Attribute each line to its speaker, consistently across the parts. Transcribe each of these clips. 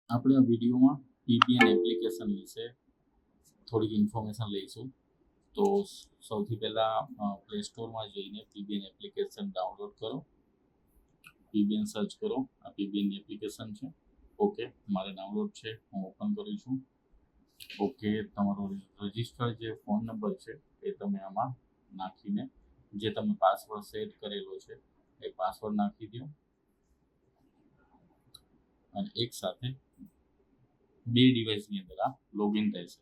Speaker 1: આપણે આ વિડીયોમાં પીબીએન એપ્લિકેશન વિશે થોડીક ઇન્ફોર્મેશન લઈશું. તો સૌથી પહેલાં પ્લે સ્ટોરમાં જઈને પીબીએન એપ્લિકેશન ડાઉનલોડ કરો. પીબીએન સર્ચ કરો. આ પીબીએન એપ્લિકેશન છે. ઓકે, મારે ડાઉનલોડ છે, હું ઓપન કરું છું. ઓકે, તમારો રજિસ્ટર્ડ જે ફોન નંબર છે એ તમે આમાં નાખીને જે તમે પાસવર્ડ સેટ કરેલો છે એ પાસવર્ડ નાખી દો અને એક સાથે બે ડિવાઇસની અંદર આ લોગિન રહેશે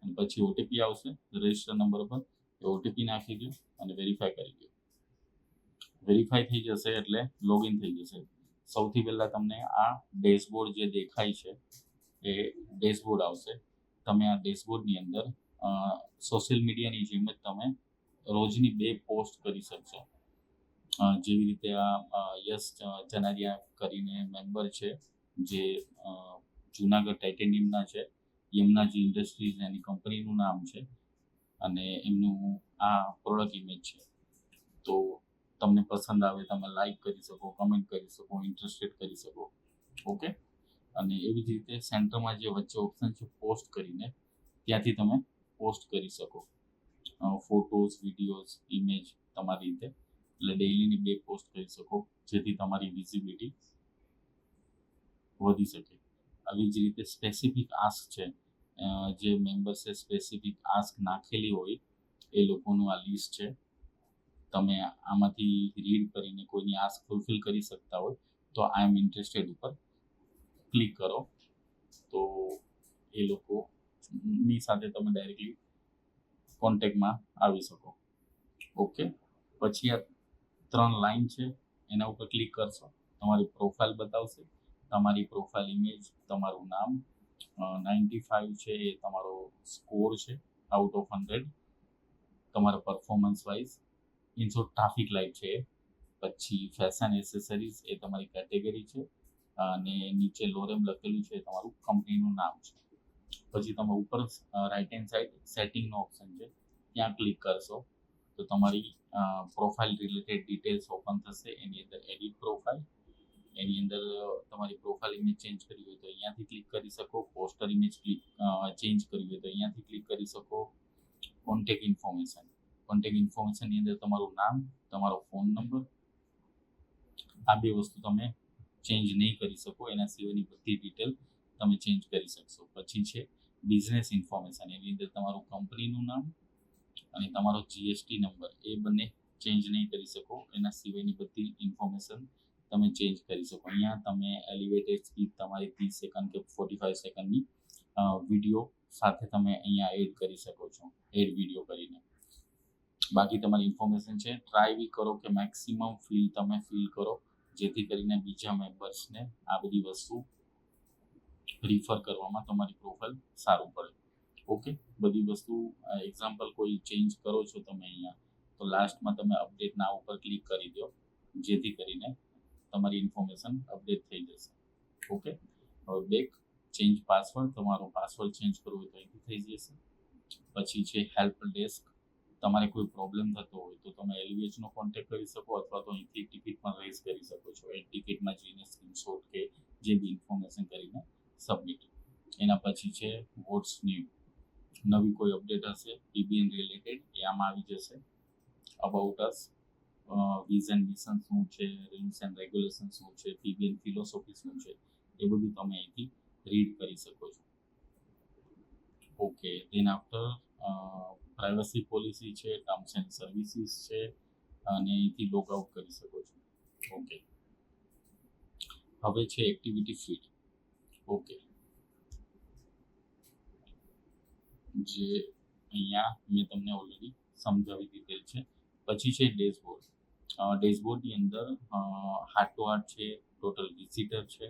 Speaker 1: અને પછી ઓટીપી આવશે રજિસ્ટર નંબર પર. એ ઓટીપી નાખી દો અને વેરીફાઈ કરી દો. વેરીફાઈ થઈ જશે એટલે લોગિન થઈ જશે. સૌથી પહેલાં તમને આ ડેશબોર્ડ જે દેખાય છે એ ડેશબોર્ડ આવશે. તમે આ ડેશબોર્ડની અંદર સોશિયલ મીડિયાની જેમ જ તમે રોજની 2 પોસ્ટ કરી શકશો. જેવી રીતે આ યશ ચનારિયા કરીને મેમ્બર છે જે જુનાગઢ ટાઇટેનિયમના છે. યમનાજી ઇન્ડસ્ટ્રીઝ એની કંપનીનું નામ છે અને એમનું આ પ્રોડક્ટ ઇમેજ છે. તો તમને પસંદ આવે તમે લાઈક કરી શકો, કમેન્ટ કરી શકો, ઇન્ટરેસ્ટેડ કરી શકો. ઓકે, અને એવી જ રીતે સેન્ટરમાં જે વચ્ચે ઓપ્શન છે પોસ્ટ કરીને ત્યાંથી તમે પોસ્ટ કરી શકો ફોટોઝ, વિડીયોઝ, ઇમેજ તમારી રીતે. એટલે ડેઈલીની 2 પોસ્ટ કરી શકો જેથી તમારી વિઝિબિલિટી વધી શકે. આવી જ રીતે સ્પેસિફિક આસ્ક છે, જે મેમ્બર્સે સ્પેસિફિક આસ્ક નાખેલી હોય એ લોકોનું આ લિસ્ટ છે. તમે આમાંથી રીડ કરીને કોઈની આસ્ક ફૂલફિલ કરી શકતા હોય તો આઈ એમ ઇન્ટરેસ્ટેડ ઉપર ક્લિક કરો તો એ લોકોની સાથે તમે ડાયરેક્ટલી કોન્ટેક્ટમાં આવી શકો. ઓકે, પછી આ 3 લાઈન છે એના ઉપર ક્લિક કરશો, તમારી પ્રોફાઇલ બતાવશે. તમારી પ્રોફાઇલ ઇમેજ, તમારું નામ, 95 છે એ તમારો સ્કોર છે આઉટ ઓફ 100 તમારા પરફોર્મન્સ વાઇઝ. ઇન્સો ટ્રાફિક લાઇટ છે. પછી ફેશન એસેસરીઝ એ તમારી કેટેગરી છે અને નીચે લોરેમ લખેલું છે એ તમારું કંપનીનું નામ છે. પછી તમે ઉપર રાઇટ હેન્ડ સાઈડ સેટિંગનો ઓપ્શન છે ત્યાં ક્લિક કરશો તો તમારી પ્રોફાઇલ રિલેટેડ ડિટેલ્સ ઓપન થશે. એની અંદર એડિટ પ્રોફાઇલ, એની અંદર તમારી પ્રોફાઇલ ઇમેજ ચેન્જ કરવી હોય તો અહીંયાથી ક્લિક કરી શકો. પોસ્ટર ઇમેજ ચેન્જ કરવી હોય તો અહીંયાથી ક્લિક કરી શકો. કોન્ટેક્ટ ઇન્ફોર્મેશનની અંદર તમારું નામ, તમારો ફોન નંબર, આ 2 વસ્તુ તમે ચેન્જ નહીં કરી શકો. એના સિવાયની બધી ડિટેલ તમે ચેન્જ કરી શકશો. પછી છે બિઝનેસ ઇન્ફોર્મેશન, એની અંદર તમારું કંપનીનું નામ અને તમારો જીએસટી નંબર એ બંને ચેન્જ નહીં કરી શકો. એના સિવાયની બધી ઇન્ફોર્મેશન તમે ચેન્જ કરી શકો. અહીંયા તમે એલિવેટેડ સ્પીડ તમારી 30 સેકન્ડ કે 45 સેકન્ડની વિડીયો સાથે તમે અહીંયા એડ કરી શકો છો, એડ વિડીયો કરીને. બાકી તમારી ઇન્ફોર્મેશન છે ટ્રાય બી કરો કે મેક્સિમમ તમે ફિલ કરો જેથી કરીને બીજા મેમ્બર્સને આ બધી વસ્તુ રિફર કરવામાં તમારી પ્રોફાઇલ સારું પડે. ઓકે, બધી વસ્તુ એક્ઝામ્પલ કોઈ ચેન્જ કરો છો તમે અહીંયા તો લાસ્ટમાં તમે અપડેટ ના ઉપર ક્લિક કરી દો જેથી કરીને તમારી ઇન્ફોર્મેશન અપડેટ થઈ જશે. ઓકે, હવે બેક ચેન્જ પાસવર્ડ, તમારો પાસવર્ડ ચેન્જ કરવો હોય તો અહીંથી થઈ જશે. પછી છે હેલ્પ ડેસ્ક, તમારે કોઈ પ્રોબ્લેમ થતો હોય તો તમે એલવીએચનો કોન્ટેક્ટ કરી શકો અથવા તો અહીંથી ટિકિટ પણ રેઝ કરી શકો છો. એ ટિકિટમાં જઈને સ્ક્રીનશોટ કે જે બી ઇન્ફોર્મેશન કરીને સબમિટ. એના પછી છે વોટ્સ ન્યૂ, નવી કોઈ અપડેટ હશે પીબીએન રિલેટેડ એ આમાં આવી જશે. અબાઉટ અસ, વિઝન મિશન શું છે, રૂલ્સ એન્ડ રેગ્યુલેશન શું છે, પીબીએન ફિલોસોફી શું છે, એ બધું તમે અહીંથી રીડ કરી શકો છો. Okay, then after privacy policy છે, ટર્મ્સ એન્ડ સર્વિસીસ છે અને અહીંથી લોગ આઉટ કરી શકો છો. ઓકે, હવે છે એક્ટિવિટી ફીડ. ઓકે, જે અહીંયા મેં તમને ઓલરેડી સમજાવી દીધેલ છે. પછી છે ડેશબોર્ડ. ડેશબોર્ડની અંદર હાર્ટ ટુ હાર્ટ છે, ટોટલ વિઝિટર છે,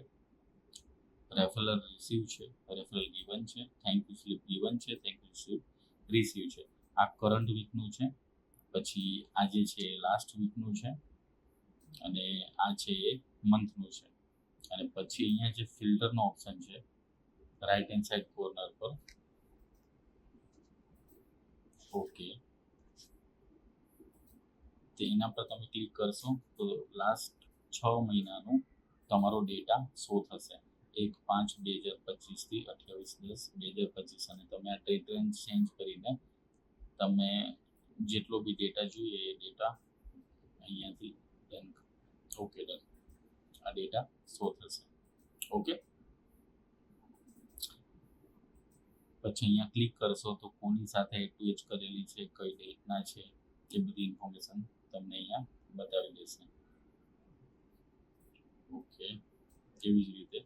Speaker 1: રેફરલ રિસીવ છે, રેફરલ ગિવન છે, થેન્ક યુ સ્લિપ ગિવન છે, થેન્ક યુ સ્લિપ રિસીવ છે. આ કરંટ વીકનું છે. પછી આ જે છે એ લાસ્ટ વીકનું છે અને આ છે એ મંથનું છે. અને પછી અહીંયા જે ફિલ્ટરનો ઓપ્શન છે રાઈટ હેન્ડ સાઈડ કોર્નર પર. ઓકે, તો એના પર તમે ક્લિક કરશો તો લાસ્ટ 6 મહિનાનું તમારો ડેટા શો થશે. 1/5/2025 થી 28/10/2025 અને તમે આ ટ્રેન ચેન્જ કરીને તમે જેટલો બી ડેટા જોઈએ એ ડેટા અહીંયાથી ડન. Okay done. આ ડેટા શો થશે. ઓકે, પછી અહીંયા ક્લિક કરશો તો કોની સાથે એચ કરેલી છે, કઈ ડેટના છે, એ બધી ઇન્ફોર્મેશન તમને અહીંયા બતાવી દેશે. ઓકે, એવી જ રીતે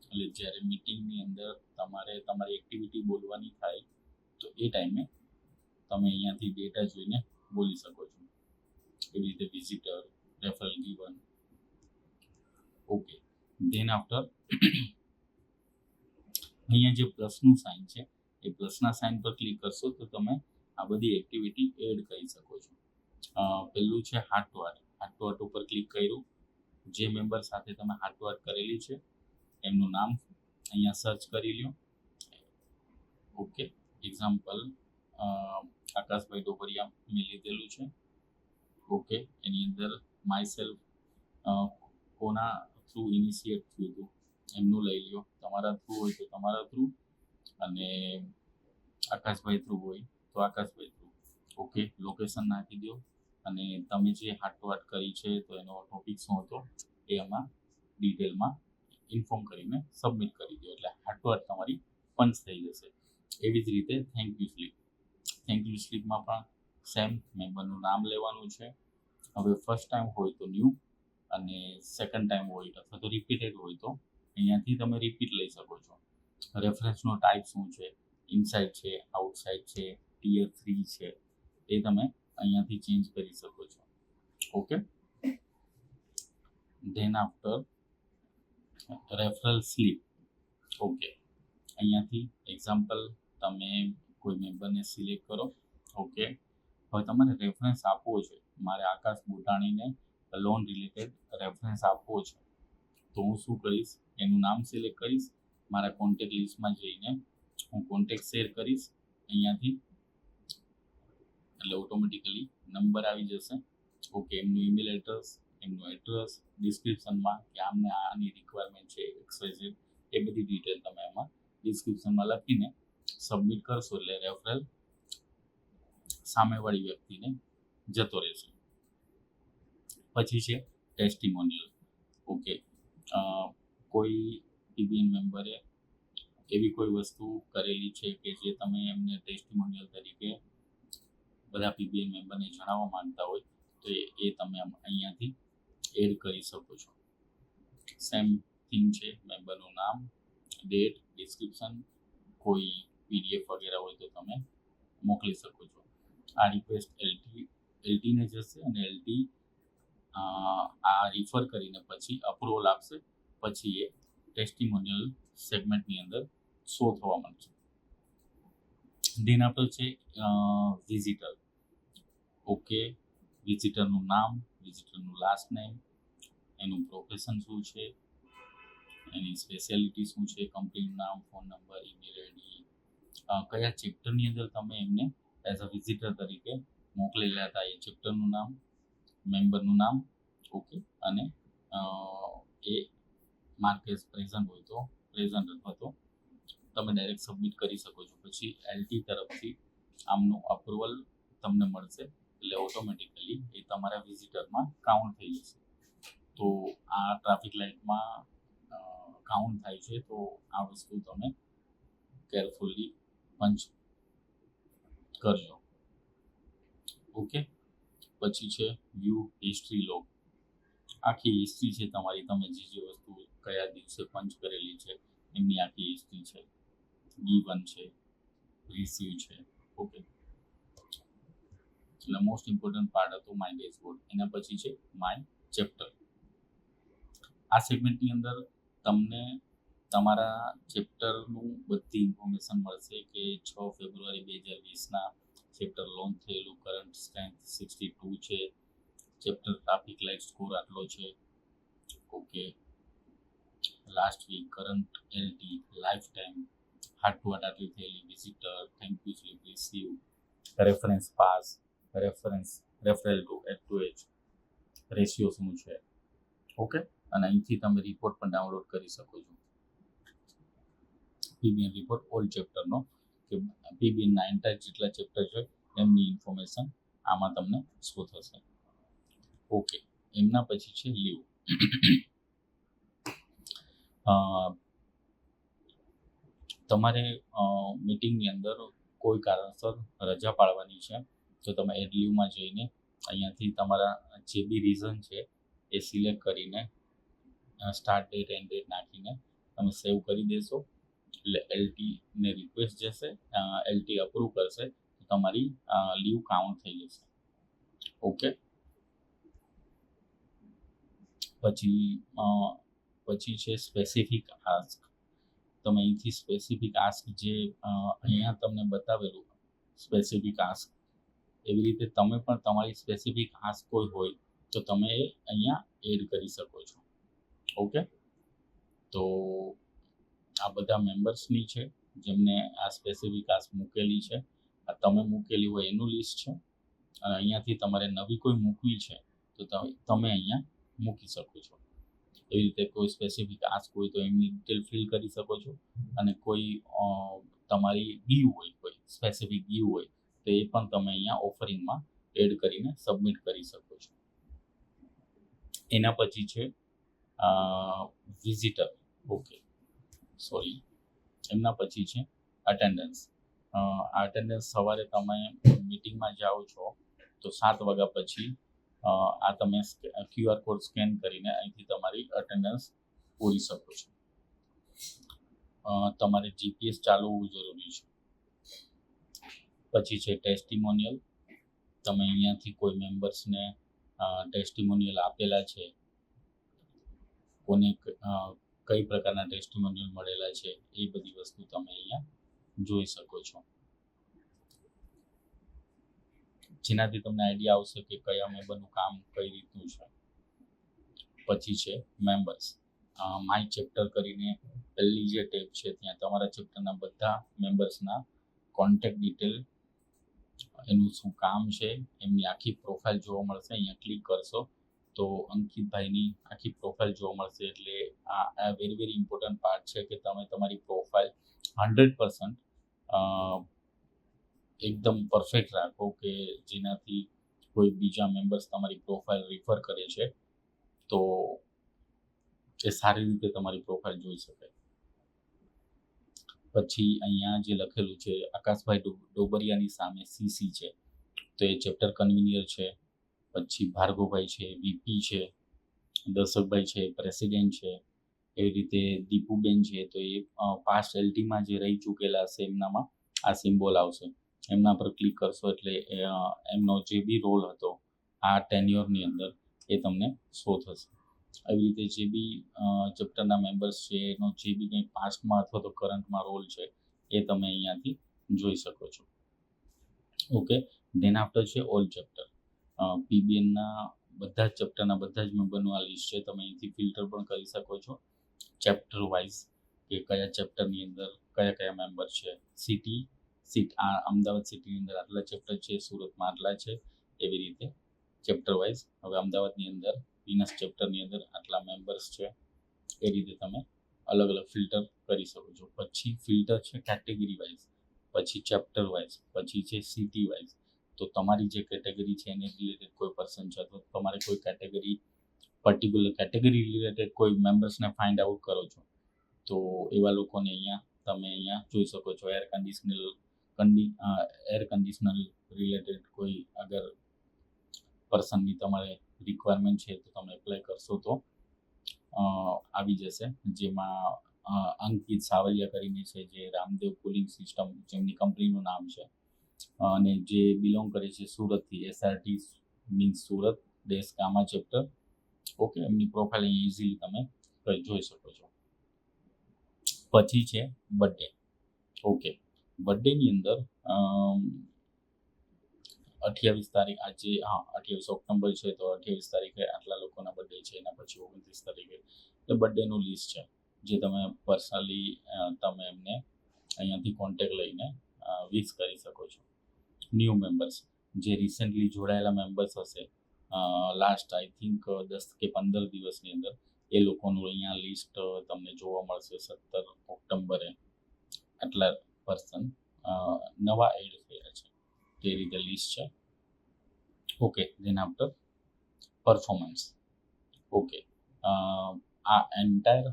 Speaker 1: એટલે જ્યારે મીટિંગની અંદર તમારે તમારી એક્ટિવિટી બોલવાની થાય તો એ ટાઈમે તમે અહીંયાથી ડેટા જોઈને બોલી શકો છો. એવી રીતે visitor, referral given. Okay, then after અહીંયા જે પ્લસનું સાઇન છે એ પ્લસના સાઇન પર ક્લિક કરશો તો તમે આ બધી એક્ટિવિટી એડ કરી શકો છો. પહેલું છે હાર્ટ ટુ હાર્ટ ઉપર ક્લિક કર્યું. જે મેમ્બર સાથે તમે હાર્ટ ટુ હાર્ટ કરેલી છે એમનું નામ અહીંયા સર્ચ કરી લ્યો. ઓકે, એક્ઝામ્પલ આકાશભાઈ ડોબરિયા મેં લીધેલું છે. ઓકે, એની અંદર માય સેલ્ફ કોના થ્રુ ઇનિશિએટ થયું હતું એમનું લઈ લ્યો. તમારા થ્રુ હોય તો તમારા થ્રુ, અને આકાશભાઈ થ્રુ હોય તો આકાશભાઈ થ્રુ. ઓકે, લોકેશન નાખી દો અને તમે જે હાર્ટ ટુ હાર્ટ કરી છે તો એનો ટોપિક શું હતો એ આમાં ડિટેલમાં ઇન્ફોર્મ કરીને સબમિટ કરી દો એટલે હાર્ટ ટુ હાર્ટ તમારી પંચ થઈ જશે. એવી જ રીતે થેન્ક યુ સ્લીપમાં પણ સેમ મેમ્બરનું નામ લેવાનું છે. હવે ફર્સ્ટ ટાઈમ હોય તો ન્યૂ, અને સેકન્ડ ટાઈમ હોય અથવા તો રિપીટેડ હોય તો અહીંયાથી તમે રિપીટ લઈ શકો છો. રેફરન્સનો ટાઈપ શું છે, ઇનસાઇડ છે, આઉટસાઇડ છે, ટિયર 3 છે, એ તમે અહીંયાથી ચેન્જ કરી શકો છો. Okay, then after referral slip. Okay, અહીંયાથી એક્ઝામ્પલ તમે કોઈ મેમ્બરને સિલેક્ટ કરો. ઓકે, હવે તમારે રેફરન્સ આપવો છે. મારે આકાશ બુટાણીને લોન રિલેટેડ રેફરન્સ આપવો છે તો હું શું કરીશ, એનું નામ સિલેક્ટ કરીશ. મારા કોન્ટેક્ટ લિસ્ટમાં જઈને હું કોન્ટેક્ટ શેર કરીશ અહીંયાથી, એટલે ઓટોમેટિકલી નંબર આવી જશે. ઓકે, એમનું ઈમેલ એડ્રેસ, એમનું એડ્રેસ, ડિસ્ક્રિપ્શનમાં કે આમને આની રિક્વાયરમેન્ટ છે XYZ, એ બધી ડિટેલ તમે એમાં ડિસ્ક્રિપ્શનમાં લખીને સબમિટ કરશો એટલે રેફરલ સામેવાળી વ્યક્તિને જતો રહેશે. પછી છે ટેસ્ટિમોનિયલ. ઓકે, કોઈ પીબીએન મેમ્બરે એવી કોઈ વસ્તુ કરેલી છે કે જે તમે એમને ટેસ્ટિમોનિયલ તરીકે બધા પીબીએન મેમ્બરને જણાવવા માંગતા હોય તો એ તમે અહીંયાથી એડ કરી શકો છો. સેમ થિંગ છે, મેમ્બરનું નામ, ડેટ, ડિસ્ક્રિપ્શન, કોઈ પીડીએફ વગેરે હોય તો તમે મોકલી શકો છો. આ રિક્વેસ્ટ એલટીને જશે અને એલટી આ રિફર કરીને પછી અપ્રુવલ આપશે. પછી એ ટેસ્ટિમોનિયલ સેગમેન્ટની અંદર શો થવા માંડશે. ધેન આફ્ટર છે વિઝિટર. ઓકે, વિઝિટરનું નામ, વિઝિટરનું લાસ્ટ નેમ, એનું પ્રોફેશન શું છે, એની સ્પેશિયાલિટી શું છે, કંપનીનું નામ, ફોન નંબર, ઈમેલ આઈડી, કયા ચેપ્ટરની અંદર તમે એમને એઝ અ વિઝિટર તરીકે મોકલેલા હતા એ ચેપ્ટરનું નામ, મેમ્બરનું નામ. ઓકે, અને એ માર્કેસ પ્રેઝન્ટ હોય તો પ્રેઝન્ટ અથવા તો તમે ડાયરેક્ટ સબમિટ કરી શકો છો. પછી એલટી તરફથી આમનું અપ્રુવલ તમને મળશે એટલે ઓટોમેટિકલી એ તમારા વિઝિટરમાં કાઉન્ટ થઈ જશે. તો આ ટ્રાફિક લાઇટમાં કાઉન્ટ થાય છે તો આ વસ્તુ તમે કેરફુલી પંચ કરજો. ઓકે, પછી છે વ્યૂ હિસ્ટ્રી લોગ. આખી હિસ્ટ્રી છે તમારી, તમે જે વસ્તુ કયા દિવસે પંચ કરેલી છે એમની આખી હિસ્ટ્રી છે. ગીવન છે, રિસીવ છે. ઓકે, એટલે મોસ્ટ ઇમ્પોર્ટન્ટ પાર્ટ હતો માય ડેશબોર્ડ. એના પછી છે માય ચેપ્ટર. આ સેગમેન્ટની અંદર તમને તમારા ચેપ્ટરનું બધી ઇન્ફોર્મેશન મળશે કે 6 ફેબ્રુઆરી 2020ના ચેપ્ટર લોન્ચ થયેલું, કરંટ સ્ટ્રેન્થ 62 છે, ચેપ્ટર ટ્રાફિક લાઇટ સ્કોર આટલો છે. Okay, last week current LT, life time, heart to heart આટલી થયેલી, visitor, thank you slip receive, reference pass, referral to H ratio શું છે. ઓકે, અને અહીંથી તમે રિપોર્ટ પણ ડાઉનલોડ કરી શકો છો. પીબીએન રિપોર્ટ ઓલ ચેપ્ટરનો, કે પીબીએનના એન્ટાયર જેટલા ચેપ્ટર છે એમની ઇન્ફોર્મેશન આમાં તમને શો થશે. ઓકે, એમના પછી છે લીવ. તમારે મીટિંગની અંદર કોઈ કારણસર રજા પાડવાની છે તો તમે એડ લીવમાં જઈને અહીંયાથી તમારા જે બી રીઝન છે એ સિલેક્ટ કરીને સ્ટાર્ટ ડેટ એન્ડ ડેટ નાખીને તમે સેવ કરી દેશો એટલે એલટીને રિક્વેસ્ટ જશે, એલટી અપ્રૂવ કરશે તો તમારી લીવ કાઉન્ટ થઈ જશે. ઓકે, પછી છે સ્પેસિફિક આસ્ક. તમે અહીંથી સ્પેસિફિક આસ્ક જે અહીંયા તમને બતાવેલું સ્પેસિફિક આસ્ક, એવી રીતે તમે પણ તમારી સ્પેસિફિક આસ્ક કોઈ હોય તો તમે એ અહીંયા એડ કરી શકો છો. ઓકે, તો આ બધા મેમ્બર્સની છે જેમને આ સ્પેસિફિક આસ્ક મૂકેલી છે. આ તમે મૂકેલી હોય એનું લિસ્ટ છે, અને અહીંયાથી તમારે નવી કોઈ મૂકવી છે તો તમે અહીંયા મૂકી શકો છો. એવી રીતે કોઈ સ્પેસિફિક આસ્ક હોય તો એમની ડિટેલ ફિલ કરી શકો છો, અને કોઈ તમારી ગીવ હોય, કોઈ સ્પેસિફિક ગીવ હોય તો એ પણ તમે અહીંયા ઓફરિંગમાં એડ કરીને સબમિટ કરી શકો છો. એના પછી છે વિઝિટર. ઓકે, સોરી, એમના પછી છે અટેન્ડન્સ. અટેન્ડન્સ સવારે તમે મીટિંગમાં જાઓ છો તો 7 વાગ્યા પછી આ તમે QR કોડ સ્કેન કરીને અહીંથી તમારી અટેન્ડન્સ પૂરી શકો છો. તમારે GPS ચાલુ હોવું જરૂરી છે. પછી છે ટેસ્ટિમોનિયલ. તમે અહીંયાથી કોઈ મેમ્બર્સને ટેસ્ટિમોનિયલ આપેલા છે, કોને કઈ પ્રકારના ટેસ્ટિમોનિયલ મળેલા છે એ બધી વસ્તુ તમે અહીંયા જોઈ શકો છો, જેનાથી તમને આઈડિયા આવશે કે કયા મેમ્બરનું કામ કઈ રીતનું છે. પછી છે મેમ્બર્સ. માય ચેપ્ટર કરીને પહેલી જે ટેબ છે ત્યાં તમારા ચેપ્ટરના બધા મેમ્બર્સના કોન્ટેક્ટ ડિટેલ, એનું શું કામ છે, એમની આખી પ્રોફાઇલ જોવા મળશે. અહીંયા ક્લિક કરશો તો અંકિતભાઈની આખી પ્રોફાઇલ જોવા મળશે. એટલે આ વેરી વેરી ઇમ્પોર્ટન્ટ પાર્ટ છે કે તમે તમારી પ્રોફાઇલ 100% એકદમ પરફેક્ટ રાખો, કે જેનાથી કોઈ બીજા મેમ્બર્સ તમારી પ્રોફાઇલ રિફર કરે છે તો એ સારી રીતે તમારી પ્રોફાઇલ જોઈ શકે. પછી અહીંયા જે લખેલું છે આકાશભાઈ ડોબરિયાની સામે સીસી છે તો એ ચેપ્ટર કન્વીનિયર છે. પછી ભાર્ગવભાઈ છે વીપી છે, દર્શકભાઈ છે પ્રેસિડેન્ટ છે. એવી રીતે દીપુબેન છે તો એ પાસ્ટ એલટીમાં જે રહી ચૂકેલા હશે એમનામાં આ સિમ્બોલ આવશે. એમના પર ક્લિક કરશો એટલે એમનો જે બી રોલ હતો આ ટેન્યોરની અંદર એ તમને શો થશે. આવી રીતે જે બી ચેપ્ટરના મેમ્બર્સ છે એનો જે બી કંઈ પાસ્ટમાં અથવા તો કરંટમાં રોલ છે એ તમે અહીંયાથી જોઈ શકો છો. ઓકે, ધેન આફ્ટર છે ઓલ ચેપ્ટર. પીબીએનના બધા જ ચેપ્ટરના બધા જ મેમ્બરનું આ લિસ્ટ છે. તમે અહીંથી ફિલ્ટર પણ કરી શકો છો ચેપ્ટર વાઇઝ, કે કયા ચેપ્ટરની અંદર કયા કયા મેમ્બર છે. અમદાવાદ સિટીની અંદર આટલા ચેપ્ટર છે, સુરતમાં આટલા છે, એવી રીતે ચેપ્ટર વાઇઝ. હવે અમદાવાદની અંદર વિનસ ચેપ્ટરની અંદર આટલા મેમ્બર્સ છે, એ રીતે તમે અલગ અલગ ફિલ્ટર કરી શકો છો. પછી ફિલ્ટર છે કેટેગરી વાઇઝ, પછી ચેપ્ટર વાઇઝ, પછી છે સિટી વાઇઝ. તો તમારી જે કેટેગરી છે એને રિલેટેડ કોઈ પર્સન છે તો તમારે કોઈ પર્ટિક્યુલર કેટેગરી રિલેટેડ કોઈ મેમ્બર્સને ફાઇન્ડ આઉટ કરો છો તો એવા લોકોને તમે અહીંયા જોઈ શકો છો. એર કન્ડિશનર રિલેટેડ કોઈ અગર પર્સનની તમારે રિક્વાયરમેન્ટ છે તો તમે એપ્લાય કરશો તો આવી જશે. જેમાં અંકિત સાવલિયા કરીને છે જે રામદેવ કુલિંગ સિસ્ટમ જેમની કંપનીનું નામ છે, અને જે બિલોંગ કરે છે સુરતથી, એસઆરટી મીન્સ સુરત દેશ ગામા ચેપ્ટર. ઓકે, એમની પ્રોફાઇલ અહીં ઇઝીલી તમે જોઈ શકો છો. પછી છે બર્થડે. ઓકે, બર્થડેની અંદર 28 તારીખ આજે 28 ઓક્ટોબર છે તો 28 તારીખે આટલા લોકોના બર્થડે છે. એના પછી 29 તારીખે એટલે બર્થડેનું લિસ્ટ છે જે તમે પર્સનલી તમે એમને અહીંયાથી કોન્ટેક્ટ લઈને વિશ કરી શકો છો. ન્યૂ મેમ્બર્સ જે રિસેન્ટલી જોડાયેલા મેમ્બર્સ હશે લાસ્ટ આઈ થિંક 10 કે 15 દિવસની અંદર એ લોકોનું અહીંયા લિસ્ટ તમને જોવા મળશે 17 ઓક્ટોબરે આટલા પર્સન નવા એડ થયા છે તે રીતે લિસ્ટ છે. Okay, then after performance. Okay, આ એન્ટાયર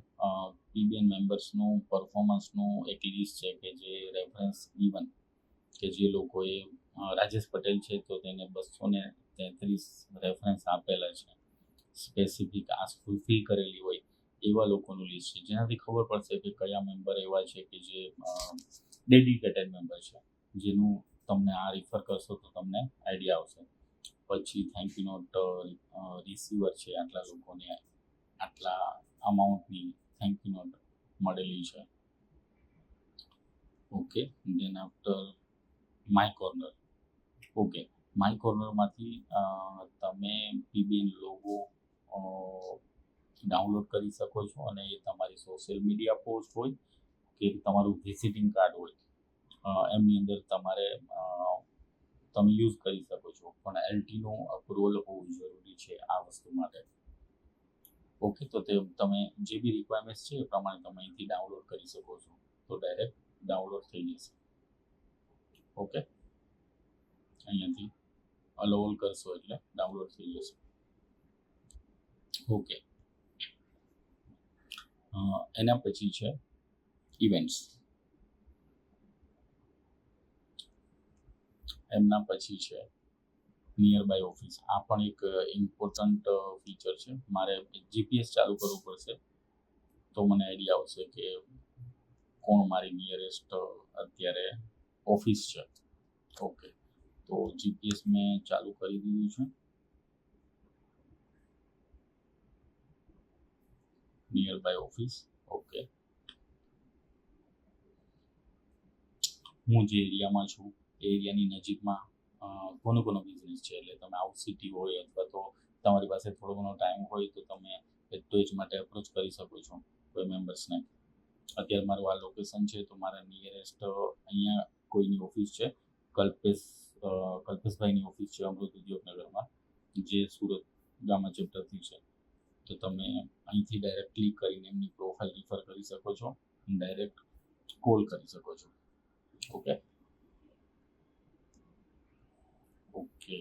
Speaker 1: પીબીએન મેમ્બર્સનું પરફોર્મન્સનું એક લિસ્ટ છે કે જે રેફરન્સ ગીવન કે જે લોકોએ રાજેશ પટેલ છે તો તેને 233 રેફરન્સ આપેલા છે, સ્પેસિફિક આસ્ક ફૂલફિલ કરેલી હોય એવા લોકોનું લિસ્ટ છે, જેનાથી ખબર પડશે કે કયા મેમ્બર એવા છે કે જે ડેડિકેટેડ મેમ્બર છે, જેનું તમને આ રિફર કરશો તો તમને આઈડિયા આવશે. પછી થેન્ક યુ નોટ રિસીવર છે, આટલા લોકોને આટલા અમાઉન્ટની થેન્ક યુ નોટ મળેલી છે. Okay, then after my corner. Okay, my કોર્નરમાંથી તમે પીબીએન લોગો ડાઉનલોડ કરી શકો છો અને એ તમારી સોશિયલ મીડિયા પોસ્ટ હોય કે તમારું વિઝિટિંગ કાર્ડ હોય એમની અંદર તમારે તમે યુઝ કરી શકો છો, પણ એલટીનું અપ્રુવલ હોવું જરૂરી છે આ વસ્તુ માટે. ઓકે, તો તે તમે જે બી રિક્વાયરમેન્ટ્સ છે એ પ્રમાણે તમે અહીંથી ડાઉનલોડ કરી શકો છો, તો ડાયરેક્ટ ડાઉનલોડ થઈ જશે. ઓકે, અહીંયાથી અલોલ કરશો એટલે ડાઉનલોડ થઈ જશે. ઓકે, એના પછી છે ઇવેન્ટ્સ. એમના પછી છે નિયર બાય ઓફિસ. આ પણ એક ઇમ્પોર્ટન્ટ ફીચર છે. મારે જીપીએસ ચાલુ કરવું પડશે તો મને આઈડિયા આવશે કે કોણ મારી નિયરેસ્ટ અત્યારે ઓફિસ છે. ઓકે, તો જીપીએસ મેં ચાલુ કરી દીધું છે. Near by office. ઓકે, હું જે એરિયામાં છું એ એરિયાની નજીકમાં કોનો બિઝનેસ છે, એટલે તમે આઉટ સિટી હોય અથવા તો તમારી પાસે થોડો ઘણો ટાઈમ હોય તો તમે એડ્રેસ માટે એપ્રોચ કરી શકો છો કોઈ મેમ્બર્સને. અત્યારે મારું આ લોકેશન છે તો મારા નિયરેસ્ટ અહીંયા કોઈની ઓફિસ છે, કલ્પેશભાઈની ઓફિસ છે અમૃત ઉદ્યોગનગરમાં, જે સુરત ગામા ચેપ્ટરથી છે. તો તમે અહીંથી ડાયરેક્ટ ક્લિક કરીને એમની પ્રોફાઇલ રિફર કરી શકો છો, ડાયરેક્ટ કોલ કરી શકો છો. ઓકે ઓકે,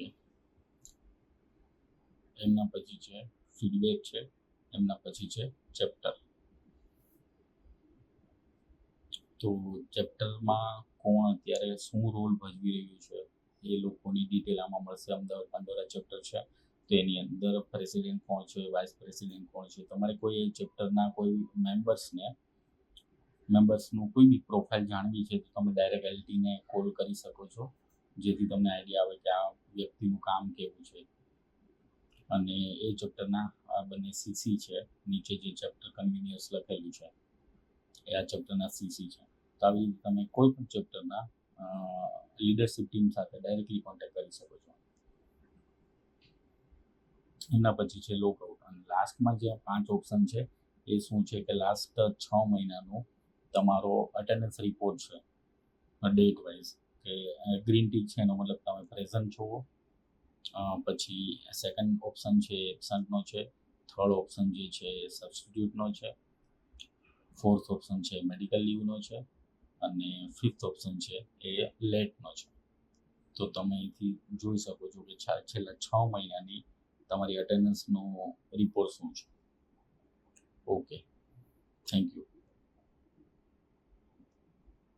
Speaker 1: એમના પછી છે ફીડબેક છે, એમના પછી છે ચેપ્ટર. તો ચેપ્ટરમાં કોણ અત્યારે શું રોલ ભજવી રહ્યું છે એ લોકોની ડિટેલ આમાં મળશે. અમદાવાદ પાંડોરા ચેપ્ટર છે તો એની અંદર પ્રેસિડેન્ટ કોણ છે, વાઇસ પ્રેસિડેન્ટ કોણ છે. તમારે કોઈ ચેપ્ટરના કોઈ મેમ્બર્સનું કોઈ બી પ્રોફાઇલ જાણવી છે તો તમે ડાયરેક્ટ એલટીને કોલ કરી શકો છો, જેથી તમને આઈડિયા આવે કે આ વ્યક્તિનું કામ કેવું છે. અને એ ચેપ્ટરના આ બંને સીસી છે, નીચે જે ચેપ્ટર કન્વીનિયન્સ લખેલું છે એ આ ચેપ્ટરના સીસી છે. તો આવી રીતે તમે કોઈ પણ ચેપ્ટરના લીડરશિપ ટીમ સાથે ડાયરેક્ટલી કોન્ટેક્ટ કરી શકો છો. એમના પછી છે લોકઆઉટ. અને લાસ્ટમાં જે 5 ઓપ્શન છે એ શું છે કે લાસ્ટ 6 મહિનાનું તમારો અટેન્ડન્સ રિપોર્ટ છે ડેટ વાઇઝ, કે ગ્રીન ટીક છે એનો મતલબ તમે પ્રેઝન્ટ છો. પછી સેકન્ડ ઓપ્શન છે એબસન્ટનો છે, થર્ડ ઓપ્શન જે છે સબસ્ટિટ્યૂટનો છે, ફોર્થ ઓપ્શન છે મેડિકલ લીવનો છે અને ફિફ્થ ઓપ્શન છે એ લેટનો છે. તો તમે અહીંથી જોઈ શકો છો કે છેલ્લા 6 મહિનાની તમારી અટેન્ડન્સનો રિપોર્ટ શું છે. Okay, thank you.